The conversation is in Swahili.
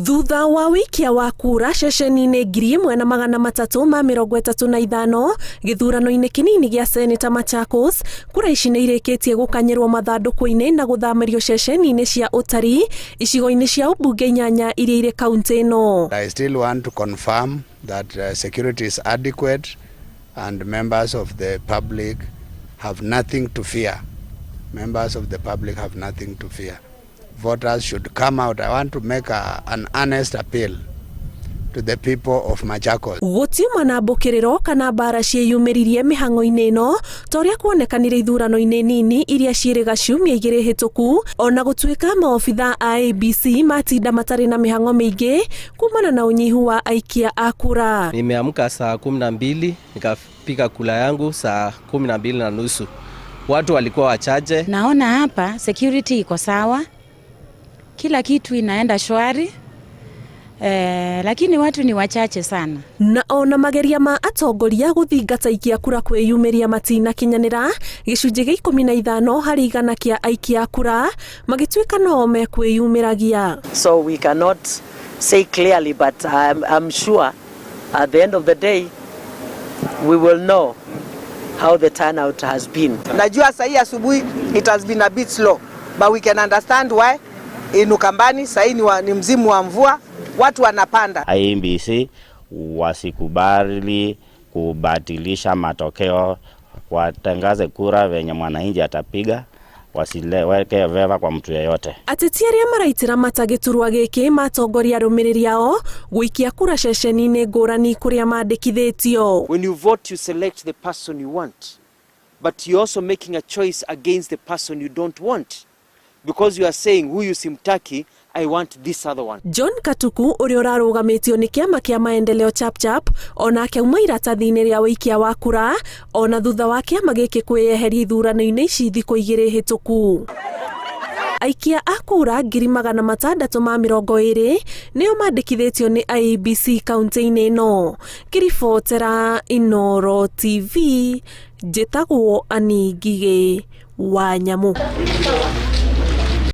Thutha wa wikia wa kura ceceni-inĩ 1335 gĩthurano-inĩ kĩnini gĩa seneta Machakos, kura ici nĩ irĩkĩtie gũkanyĩrwo mathandũkũ-inĩ na gũthamĩrio ceceni-inĩ cia ũtari icigo-inĩ cia ũmbunge 8 iria irĩ kaunti ĩno. I still want to confirm that security is adequate and members of the public have nothing to fear. Members of the public have nothing to fear. Voters should come out. I want to make an honest appeal to the people of Machakos. Gũtiuma na mbũkĩrĩro kana mbara ciĩyumĩririe mĩhang'o-inĩ ĩno torĩa kuonekanire ithurano-inĩ nini iria ciĩrĩga ciumia igĩrĩ hĩtũku, ona gũtuĩka maobitha a ABC matinda matarĩ na mĩhang'o mĩingĩ kumana na unyihu wa aikia a kura. Nimeamka saa 12 nikapiga kula yangu saa 12:30. Watu walikuwa wachache. Naona hapa security iko sawa. Kila kitu inaenda shwari, lakini watu ni wachache sana. Na ona mageria ma atongoria gũthingata aikia kura kwĩyumĩria matina kinyanĩra, gĩcunjĩ gĩa 15 harĩ 100 kĩa aikia kura magĩtuĩka no mekwĩyumĩragia. So we cannot say clearly, but I'm sure at the end of the day we will know how the turnout has been. Najua sahi asubuhi it has been a bit slow, but we can understand why. Inukambani sahi ni mzimu wa mvua, watu wanapanda. IEBC wasikubali kubatilisha matokeo, watangaze kura venye mwananchi atapiga, wasileweke veva kwa mtu yeyote. Ateti arĩa maraitĩra mata gĩturwa gĩkĩ matongoria arũmĩrĩri ao gũikia kura ceceni-inĩ ngũrani kũrĩa mandĩkithĩtio. When you vote, you select the person you want, but you're also making a choice against the person you don't want. Because you are saying huyu simtaki, I want this other one. John Katuku ũrĩa ũrarũgamĩtio nĩ kĩama kĩa maendeleo chap onake auma iratathi-inĩ rĩa wĩikia wa kura ona thutha wa kĩama gĩkĩ kwĩyeheria ithurano-inĩ ici thikũ 2 hĩtũku. Aikia a kura 620 nĩo mandĩkithĩtio nĩ IEBC kaunti-inĩ ĩno. Kĩribotera Inooro TV, njĩtagwo Ani Ngigĩ wa Nyamũ.